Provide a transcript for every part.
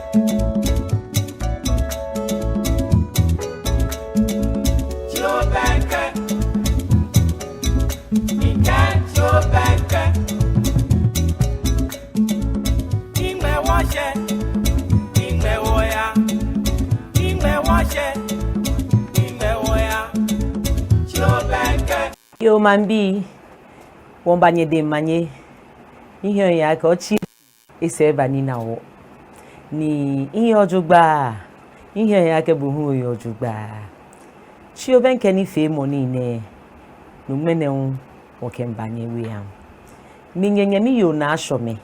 Tsi Obenke, Ike Tsi Obenke, Ime washe, Ime woya, Ime washe, Ime woya, Tsi Obenke. Yo mambi, wombanye de manye, ihe ya ka ochi ese eba ni na wo. Ni ihe ojugba, ihe ya ke bu hu yo ojugba. Tsi Obenke ni fe mo ni ne. No mene un wo ke mbanye we am. Mi nyenye mi yo na asho me.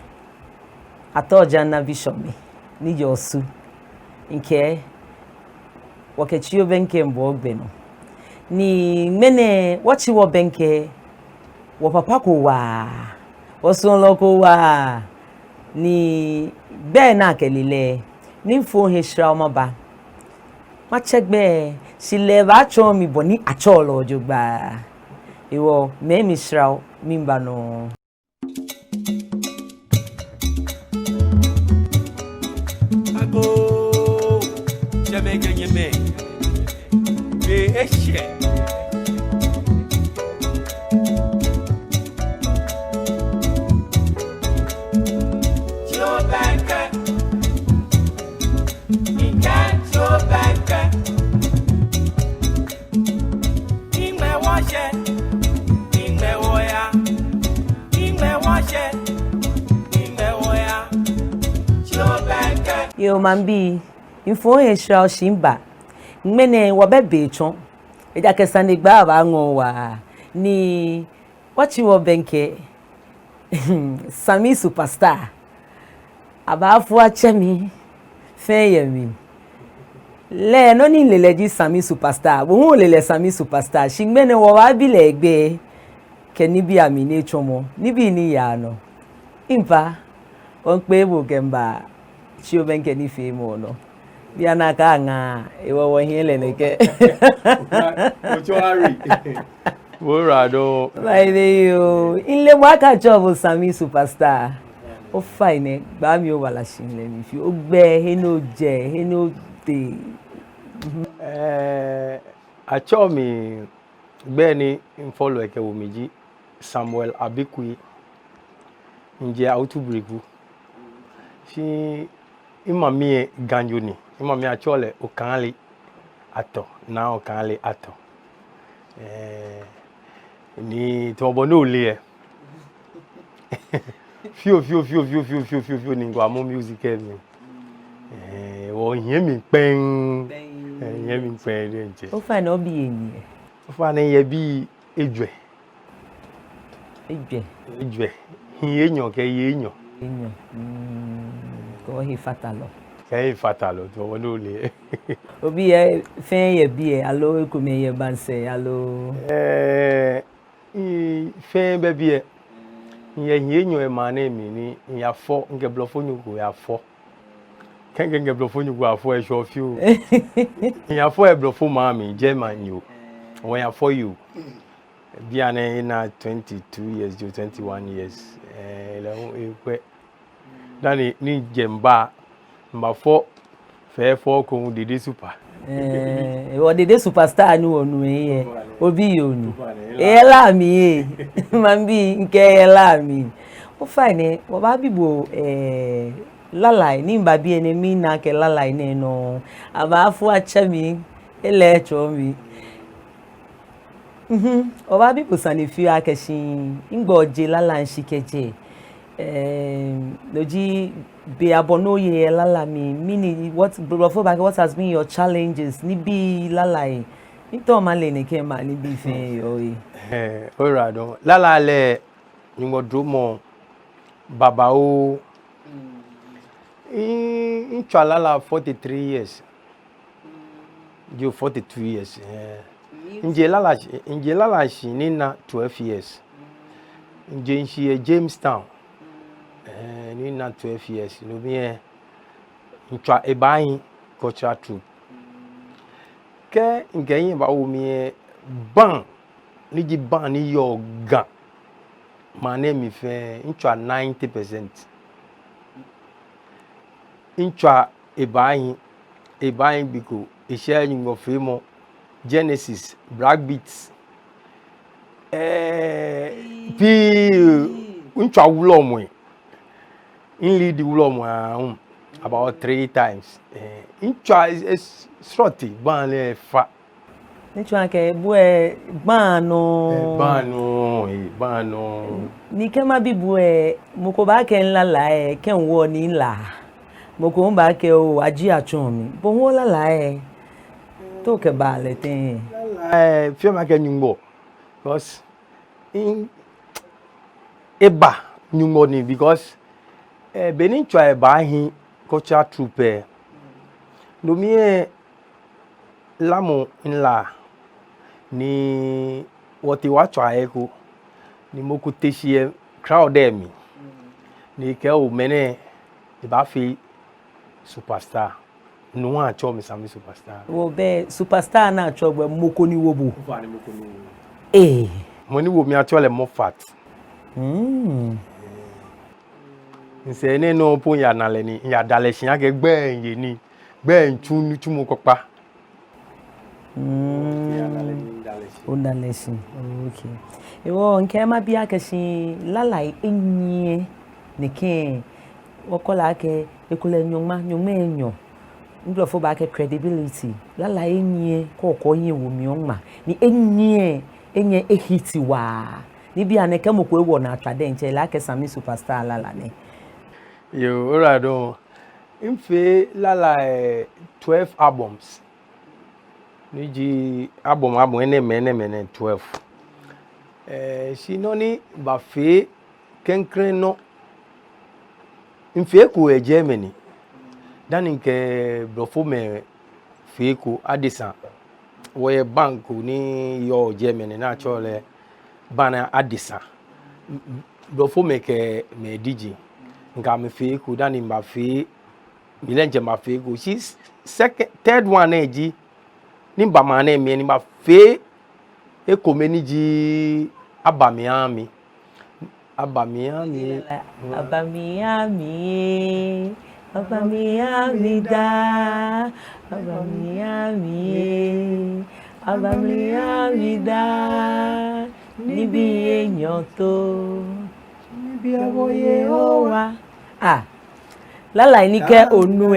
Atoja na visho me. Ni josu. Nke wo ke Tsi Obenke mbo ogbe no. Ni mene wachi Obenke wo papa ko wa wo son lo ko wa ni be na kelile ni fo he shra o ba ma chegbe si le ba cho mi boni acho lo jogba iwo me mi shra mi ba no Ago jame genye me be eshe Tsi Obenke, Ike Tsi Obenke, Ime washe, Ime woya, Ime washe, Ime woya, Tsi Obenke. yo mambi info he shra o shimba mene wo bebe chon eja kesane gba ba ngo wa ni wachi Obenke Sammy superstar abafu achemi feyemi le no ni lele ji Sammy superstar bo hu lele Sammy superstar shingmene wo wa bi le egbe ke ni bi ami ni chomo ni bi ni ya no impa on pe bo gemba Tsi Obenke ni fe mo no bi anaka nga ewo wo hin le neke Ochoari. Worado. like you ile mo aka job Sammy superstar o fine gba mi o wala shin le mi fi o gbe he no je he no de Acho mi gbeni follow eke wo meji Samuel Abikui nje autobriku. Shi imami ganjuni. Imami achole okanli ato na okanli ato. Ni tobo no le fio ni ngwa mo music mi wo yen mi pen yen mi pen de nje o fine o bi eni o fa na ye bi ejwe hin eyan ke ye eyan enyo ko he fatalo ke fatalo tobo no le obi e fen ye bi e alo ekumi ye banse alo fe be e ye yenyo e mane mi ni ya fo nke blofo nyugo ya fo kenge nke blofo nyugo afo e sho fiu ya fo e blofo ma mi German you when ya for you bia na 22 years to 21 years le e dani ni jemba mba fo fe fo ko dede super o dede superstar ni onu e obi yonu e la mi mambi nke e la mi o fine wo ba bibo lalai ni mba bi ene mi na ke lalai ne no aba afu achami ele cho mi o ba bibo sanifi akeshin ngbo je lala nshikeje loji be abonoye lala mi mini what has been your challenges ni bi lalai nito ma le ne ke ma ni bi fe yo ora don lala le ni mo dromo baba o in chalala 43 years you 42 years nje lala shi ni na 12 years nje nshi Jamestown ni na 12 years no bien ncha ebayin cultural troupe ke ngeyin ba wo mi ban ni ji ban ni yo gan ma na mi fe ncha 90% ncha e buying biko e share nyingo femo Genesis Black Beats pi uncha wulo mo in lead wulo mo about 3 times uncha is shorty ban fa Nichwa ke bue bano ni kema bi bue moko ba ke nla la ke nwo ni la moko ba ke o aji atun mi bo wo la la to ke ba le tin fie ma ke nyumbo because in eba nyumbo ni because benin twa eba hin culture troupe no mi lamo nla ni woti watwa eko ni moku teshie crowd mi ni ke o mene e ba fi superstar no a cho mi Sammy superstar wo be superstar na cho gbe moko ni wo bu mo ni wo mi acho le mo fat nse ne no po ya na le ni ya dale hia ke gbe yin ni gbe ntu tu mo kopa Undalesi. Okay. Ewo nke ma bia kashi lalai enye neke wakola ke ekule nyoma enyo. Nglofo ba ke credibility. Lalai enye ko yin wo mi onma. Ni enye ehiti wa. Ni bia ne kemo ko ewo na atwade nche la ke Sammy superstar lala ne. Yo, alright. Infe lalai 12 albums. Niji album ene 12 sinoni ba fe kenkren no mfe ko Germany dan nke brofo me fe ko Addison wo bank ni yo Germany na chole bana Addison brofo me ke me DJ nga me fe ko dan mba fe milenje ma fe ko she's third one eji nimba mane mi ni ba fe e komeniji abamiami da nibi enyoto nibi aboye owa lala ni ke onu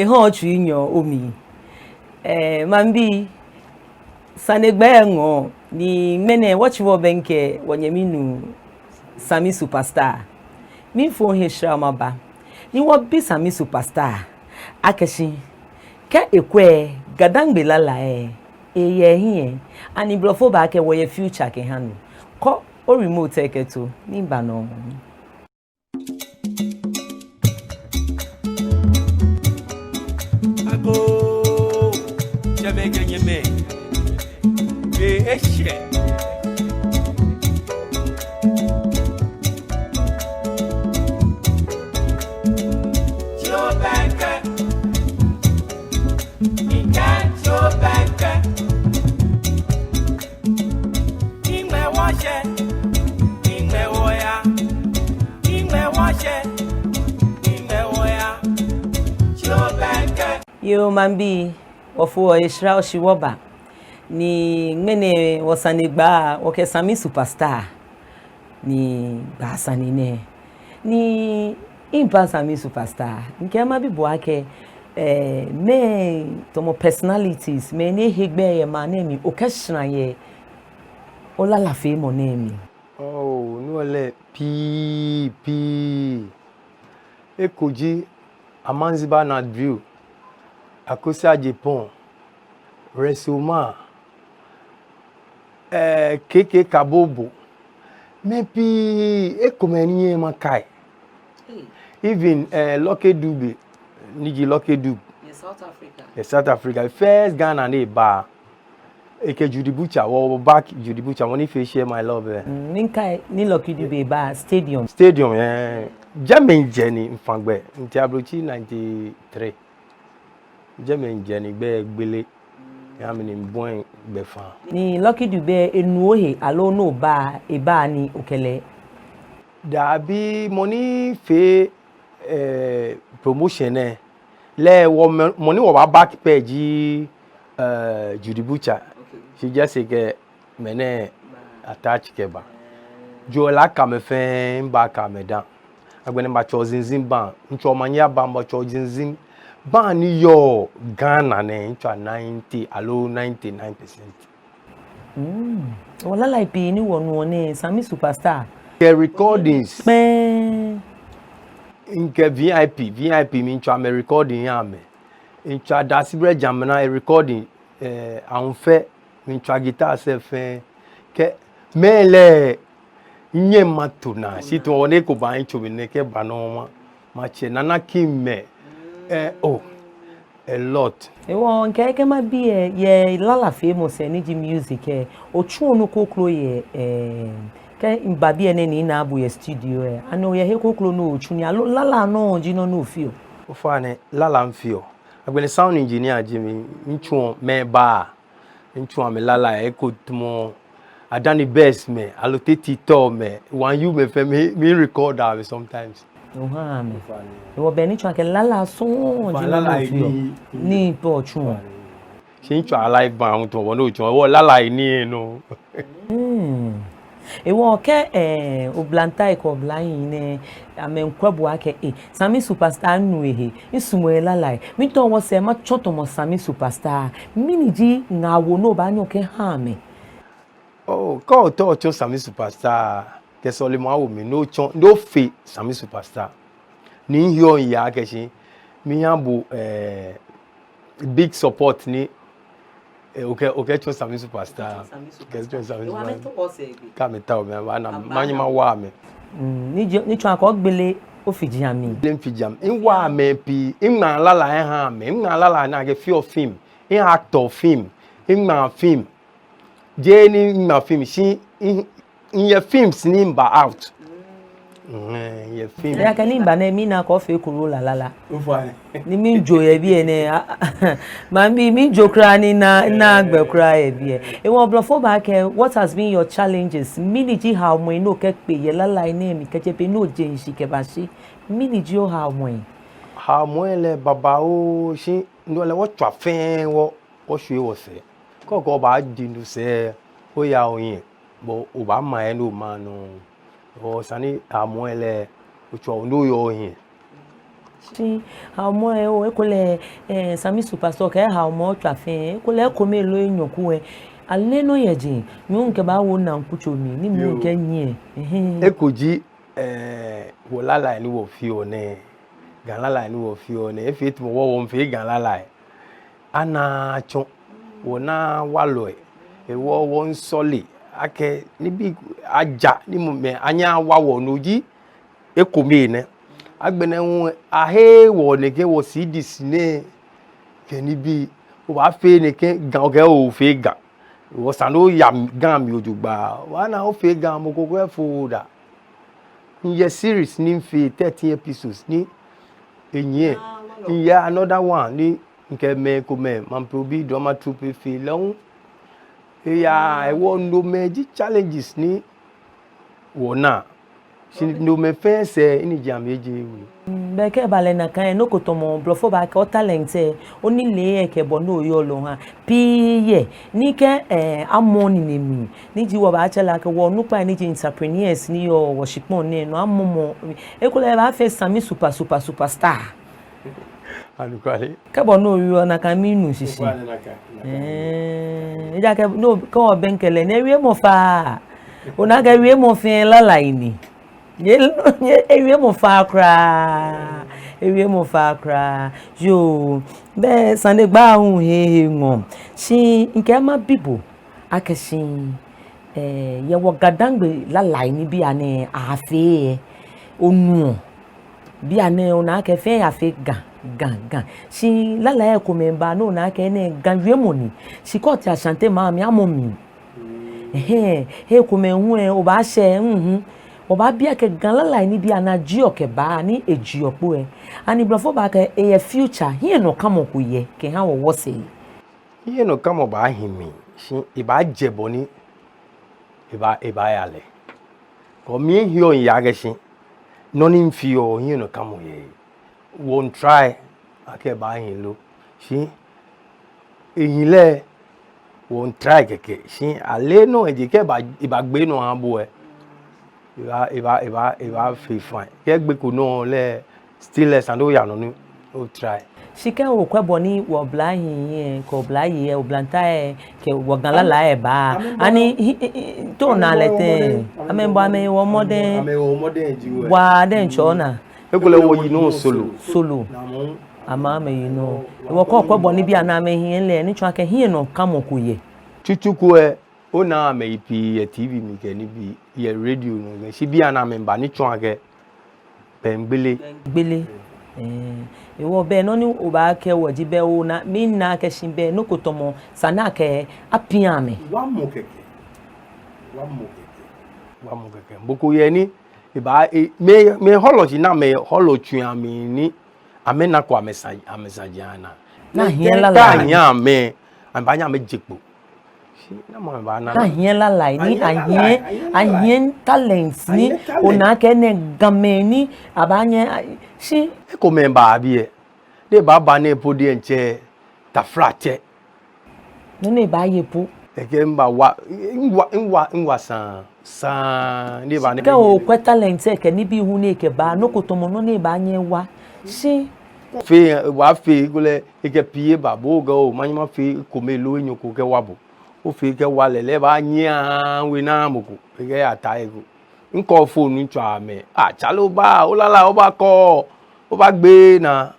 ho chu inyo omi mambi sanegbe ngo ni mene Tsi Obenke wonyeminu Sammy superstar mi fo he shrama ba ni wo bi Sammy superstar akeshi ke ekwe gadangbe lala ye hie ani blofo ba ke wo ye future ke hanu ko o remote ke to ni ba no me be eshe Tsi Obenke Tsi Obenke Ime washe Ime woya Ime washe Ime woya Tsi Obenke yo mambi ofo Ishra Oshiwoba ni ngene wasanigba oke Sammy superstar ni basani ne ni impa Sammy superstar nke ama bibo ake me tomo personalities me ne higbe ye ma na mi okashran ye olala fe mo na mi no le pi ekoji amanziba na view akosa Japan resoma keke kabobo maybe ekomeni makai even Lucky Dube niji Lucky Dube South Africa first Ghana na ba eke Judy Butcher wo back Judy Butcher woni fe share my love ninkai ni Lucky Dube ba stadium German Jenny mfangbe nti abrochi 93 German Jenny be gbele ya mini boy be fa ni Lucky Dube enuohe alo no ba eba ni okele da bi money fe promotion Le money wa back page Judy Butcher. She just say mene attach keba. Jo la kame fe mba kame dan. Agbene mba chozinzin ban. Ncho manya ban mba chozinzin. Ban ni yo Ghana ne ncho 90 alo 99%. Wala la ipi ni wonu Sammy Superstar. The recordings. Me Inke VIP mi ncho me recording ya me. Ncho dasibre jamna recording anfe mi ncho guitar se fe ke mele nye matuna si to one ko ban cho ne ke banoma ma che nana kimme a lot ewo nke ma bi ye lala famous energy music ochu onu koklo ye ke mbabi ene ni na abu ye studio ano ye he koklo no ochu ni lala no jino no fio ofane lala mfio agbene sound engineer Jimmy nchu me ba nchu me lala e ko tumo adani best me allocate to me one you me fe me record am sometimes oha me ewo be ni chu ke lala so jino no fio ni po chu she nchu alive ban to wo no chu wo lala ni no ewo ke oblanta ko blind ne amenkwabu ake Sammy Superstar nu isumo lalai mi to wo se ma choto mo Sammy Superstar miniji ngawo no ba nyo ke ha me ko to Sammy Superstar ke so le mo awo mi no fe Sammy Superstar ni hio ya ke shi mi yabo big support ni okay to Sammy Superstar ke to Sammy Superstar ka me ta o me na manyima wa me ni chu akọ gbele o fiji ami blem fijam in wa me pi in na lala ha me in na lala na ge feel film in actor film in na film je ni na film shi in your films ni mba out your film ya ka ni mba na mi na ko fe kuru lala ni mi njo ye bi ene ma mi njo kra ni na agbe kra ye bi e won blofo ba ke what has been your challenges miniji how mo no ke pe ye lala ine mi ke je pe no je nshi ke ba shi miniji o how mo le baba o shi no le wo twa fen wo hwe wo se ko ba dindu se o ya oyin bo o ba ma e no ma no o sani amoele ucho no yo hin si amo o ekole Sammy Superstar ke ha mo twafen ekole ko me lo enyoku ale no yeji mi nke ba wo na nkucho mi ni mi nke nyi ekoji wo lala ni wo fi o ne gan lala ni wo fi o ne e fit mo wo mfe gan lala ana cho wo na walo e wo won soli ake ni bi aja ni mo me anya wawo noji ekomi ne agbene hu ahe wo ne ke wo CDs ne ke ni bi o ba fe ne ke gan o ke o fe gan wo sano ya gan mi ojugba wa na o fe gan mo koko e fo da ye series ni fi 13 episodes ni enye ya another one ni nke me ko me man probi drama troupe fi lon ya I want no major challenges ni wona si no me fense ini jam eje wi be ke bale na kan no kotomo blofo ba ke o talent oni le ke bo no yo lo ha piye ni ke amoni ni mi ni ji wo ba chela ke wo nu pa ni ji entrepreneurs ni yo worship mon ni no amomo e ko le ba fe Sammy Superstar anukwale ke bo no yo na kan mi nu sisi ja ke no ko benkele na ewie mo fa ona ga ewie mo fin lala ini ye ewie mo fa kra yo be sande gba hun he ngom si nke ma bibo akesin ye wo gadangbe lala ini bi ane afe onu bi ane ona ke fe afe gan si lala e ko memba no na ke ne gan wiemoni si ko ti asante ma mi amomi ko me hu o ba se o ba bia ke gan lala ni bia na ji o ke ba ni eji opo ani blofo ba ke e future here no kamo ku ye ke ha wo se here no kamo ba himi si e ba jebo ni e ba yale ko mi hio ya ge si no ni fio here no kamo ye won't try ake ba hin lo shi eyin le won try keke shi ale no eje ke ba ibagbe no abo e iba feel fine ke gbe ko no le stillness and o ya no ni o try shike o kweboni wo blahin ko blaye o blanta ke wo ganla la e ba ani to na lete amembo ame wo modern jiwe wa den chona ekole wo yi no solo ama me yi no wo ko kweboni bi ana me hin le ni twa ke hin no kamoko ye chuchuku e o na me ipi e tv mi ke ni bi ye radio no si bi ana me ba ni twa ke pembele ewo be no ni o ba ke wo ji be o na mi na ke shin be no kotomo sana ke apia me wa mo keke boko ye ni iba me holo ji na me holo twa mi ni amena kwa amesajana na hien la la nya me ambanya me jekpo na mo ba na hien la la ni ahien talents ni ona ke ne gameni abanye si ko me ba bi e de ba na epodi enche ta frache no ba yepo eke mba wa san de ba ne ka o kwa talent e ke ni bi hu ne ke ba no kotomo no ne ba nye wa si fe wa fe gole eke pie ba bo ga o manyama fe ko me lo enyo ko ke wabo o fe ke wa lele ba nya we na moko eke ata ego nko phone ntwa me chalo ba o lala o ba ko o ba gbe na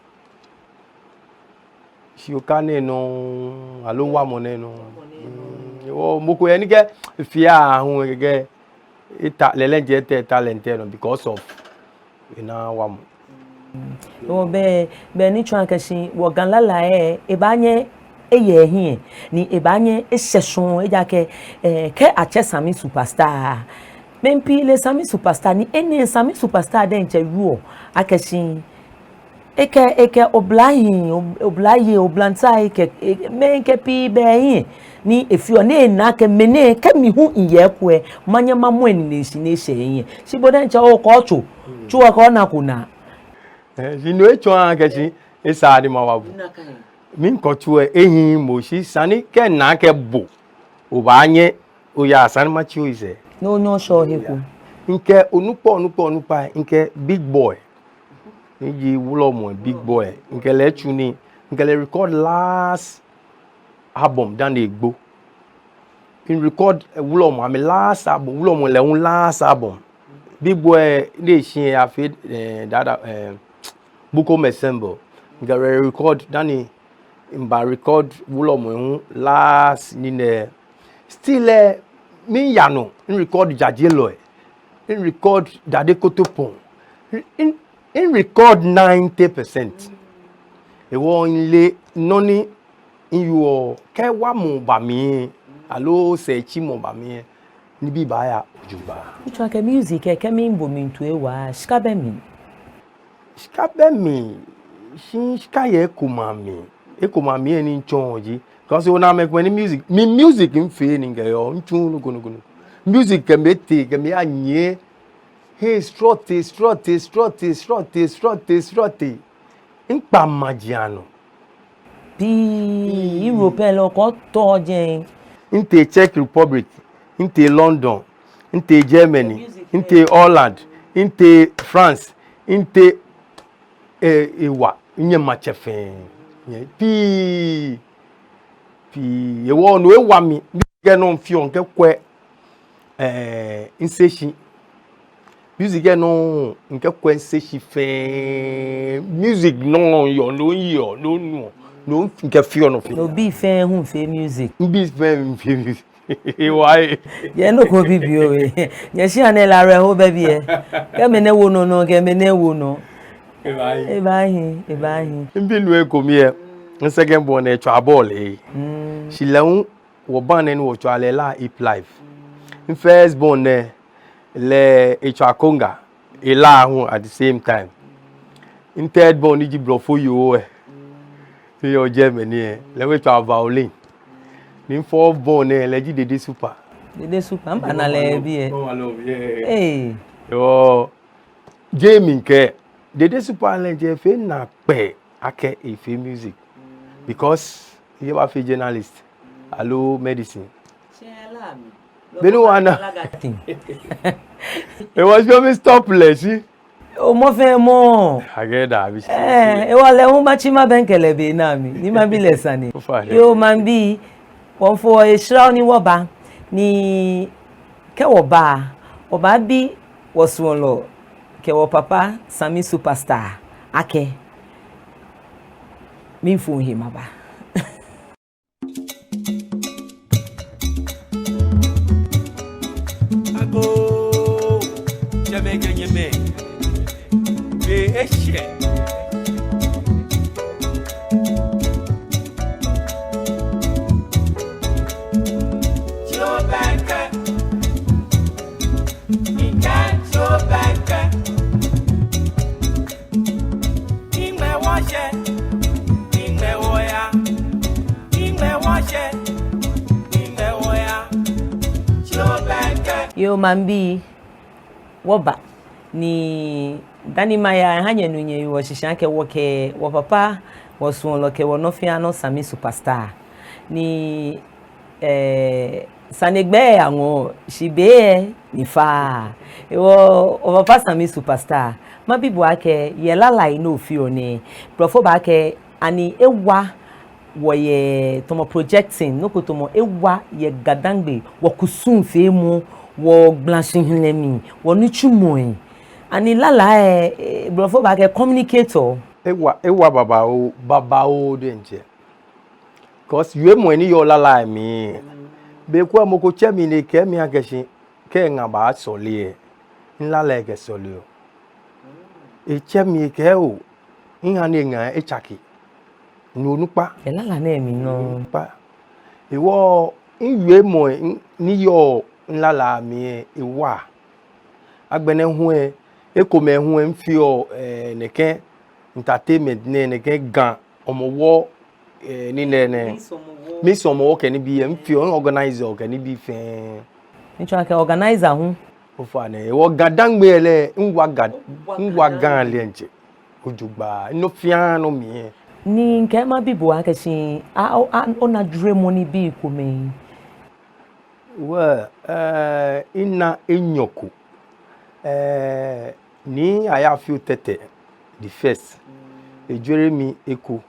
si o kane no alo wa mo ne no o moko ye ni ke fia ahun eke ita lele je te talent no because of ina wa mo o be ni twa kashi wo ganla la e ba nye eye hin ni e ba nye e sesun e ja ke ache Sammy superstar mempi le Sammy superstar ni ene Sammy superstar den che ruo akashi eke oblaye oblanta eke menke pi be hin ni efi o na ke mene ke mi hu iye kwe manya mamu eni ne se yin si boden cha o ko chu ko na kuna jino echo ankechi isadi mawabu min ko tuwe ehin mo shi sani ke na ke bo o ba nye o ya sani ma chi o ise no no sho heku nke onupa nke big boy nji wulo mo big boy nke le tuni nke le record last album dan egbo in record wulo mo am last album wulo mo le un last album big boy le shin afi dada buko mesembo nga record dani imba record wulo mo last ni ne still mi yano in record jajelo in record dade kotopon in record 90% e won le noni in you ke wa mo ba mi alo se chi mo ba mi ni bi ba ya ojuba ucha ke music ke mi mbo mi ntu e wa shikabe mi shika ye kuma mi eni nchonji because una make when music in fe ni ga yo nchu no gono music ke mete ke mi anye hey strut npa magiano bi Europe lo ko to je inte Czech Republic inte London inte Germany inte Holland inte France inte ewa nye machefe pi ewo no ewa mi ge no mfio nke kwe inseshi music ge no nke kwe inseshi fe music no yo no nke fio no fe no bi fe hu fe music bi fe music why ye no ko bi o ye si anela re ho be bi e ke me ne wo no ke me ne wo no Ebahi. Mbi nu ekomi e. Second born e twa ball e. She leun wo ban ni wo twa le la hip life. First born le e twa konga e la hu at the same time. In third born ni jibrofo yo e. Ti yo Germany e. Le we twa violin. Ni fourth born le ji dede super. Dede super mba na le bi e. Yo Jamie ke Dede super le je fe na pe ake ife music because you are a journalist allo medicine benu wana it was going stop lesi o mo fe mo ageda abi e wa le hun ba Tsi Obenke le be na mi ni ma bi le sani yo man bi won fo e shra ni wo ba ni ke wo ba bi wo so lo ke wo papa Sammy superstar ake mi fo him aba ago jame ganye me be eshe Tsi Obenke Inga Tsi Obenke Ingme washe Ingme woya Ingme washe Ingme woya Tsi Obenke yo man bi wo ba ni dani maya hanye nunye wo shishanke woke wo papa wo so lo ke wo no fia no Sammy superstar ni sanegbe awon shibe ni fa wo papa Sammy superstar ma bibu ake ye lalai no fi oni profo ba ke ani ewa wo ye tomo projecting no ko tomo ewa ye gadangbe wo kusun fe mu wo blanching hinlemi wo ni chumoy ani lala brofo ba ke communicator ewa baba o denje cause you mo ni yo lala mi be ko amoko chemi ni ke mi ageshi ke nga ba sole nla le ke sole o e chemi ke o nha ni nga e chaki ni onupa lala na mi no pa iwo iwe mo ni yo nlala mi iwa agbene hu ekome hu mfi o neke entertainment neke gan omowo ni ne mi somo wo keni bi mfi o organizer o keni bi fe ncho ke organizer hu o fa ne wo gadangbe ele ngwa gan le nje ojugba no fia no mi ni nke ma bibu akeshi ona dure money bi ikome well ina enyoku ni aya fi tete the first ejure mi eko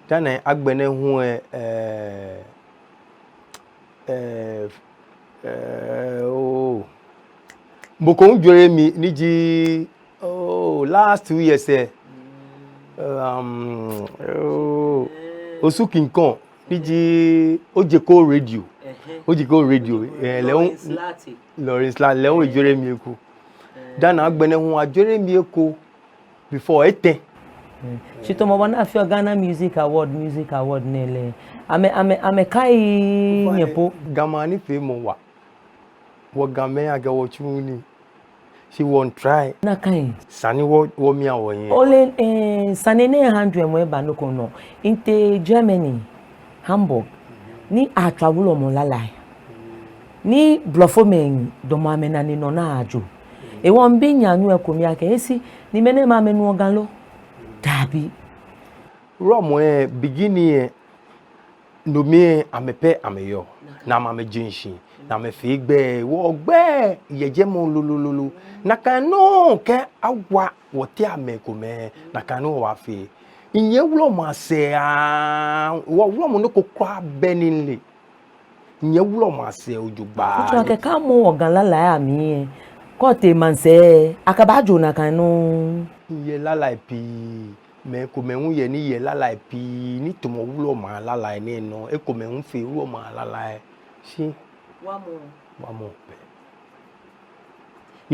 dana agbene hu mboko njure mi niji last 2 years osukinkon niji ojeko radio Lawrence Leon ejure mi eko dana agbene hu ajore mi eko before eten chito mo wana fi Ghana music award nele ame kai nyepo gamani fe mo wo game aga wo chuni she won't try na kai sani wo mi awo yen ole sani ne 100 mo eba no kono inte Germany Hamburg ni a travel o mo lalai ni blofo men do ma mena ni no na ajo e won bi nyanu ekomi aka esi ni mene ma menu ogan lo dabi romo beginning no me amepe ameyo na ma me jinshi na me fi gbe wo gbe yeje mo lolololo na kan no ke awa wo ti ameko me na kan no wa fi inye wulo ma se wo wulo mo no kokwa beninle inye wulo ma se ojugba to ke ka mo ogan lala ami ko te man se akabajo na kan no ye lala pi me ko me hu ye ni ye lala pi ni to mo wulo ma lala ni no e ko me hu fe wulo ma lala si wa mo pe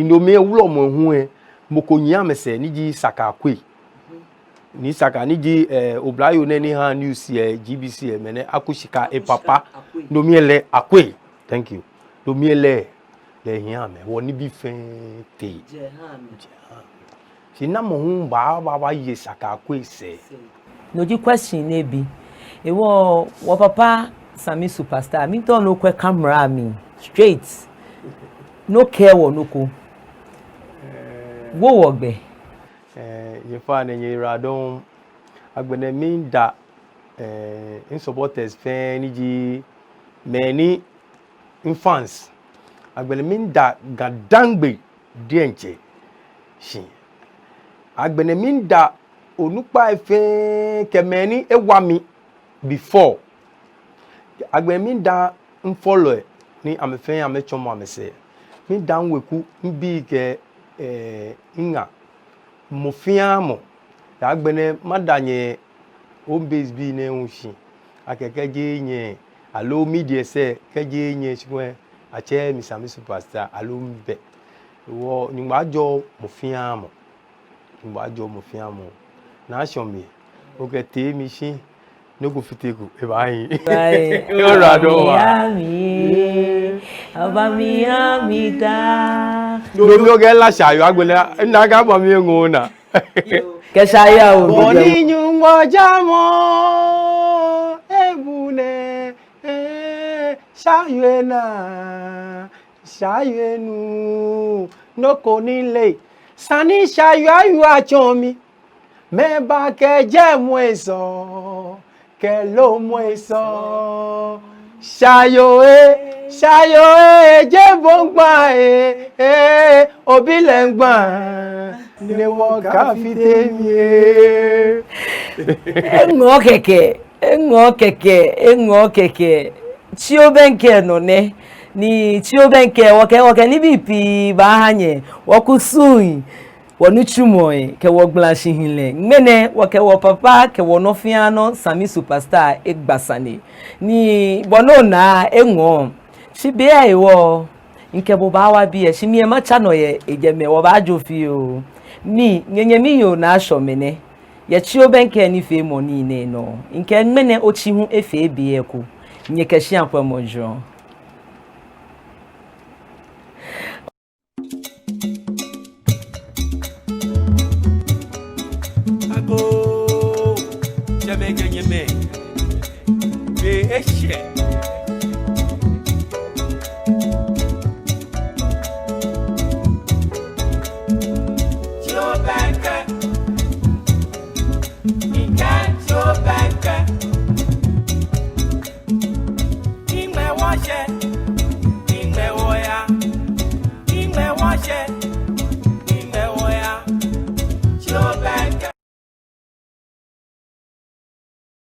ino me wulo mo hu mo ko nya me se ni ji saka kwe ni saka ni ji oblayo ne ni ha news GBC me ne akushika papa no mi ele akwe thank you no mi ele le hian me wo ni bi fen te je ha si na mo hun ba ye saka kwe se no ji question na bi ewo wo papa Sammy superstar mi to no kwe camera mi straight no care wo no ko wo gbe ye fa na ye radon agbene min da in supporters fan ni many infants agbene min da gadangbe dienche shi agbene min da onupa efe kemeni ewami before agbene min da follow ni amefen amechomo amese min da nweku mbi ke inga mofiamo agbene madanye home base bi ne unshi akekeje nye alo media se keje nye chwe ache misami superstar alo mbe wo nyumajo mofiamo na shomi oke te mi shi no go fiteku e bai ora do wa mi da no ge la shayo agbele na ga bo mi ngona ke shayo o boni nyungo jamo ebune shayenu no konile sani shayo ayu achomi me ba ke je mu eso ke lo mu eso shayo je bongba obi lengba ni won ka fi temi engo keke Tsi Obenke no ne ni Tsi Obenke woke ni bipi ba hanye wokusun wonu chumoy ke wo glanshi hinle ngene woke wo papa ke wo no fiano Sammy superstar egbasane ni bono na enwo sibe aiwo nke bo ba wa bi e simi e ma chano ye ejeme wo ba jofi o ni nyenyemi yo na ashomene ye Tsi Obenke ni fe money ne no nke ngene ochi hu efe ebi eko nye keshi anko mojo ago jame ganyeme be eshe Tsi Obenke Tsi Obenke Ingme washe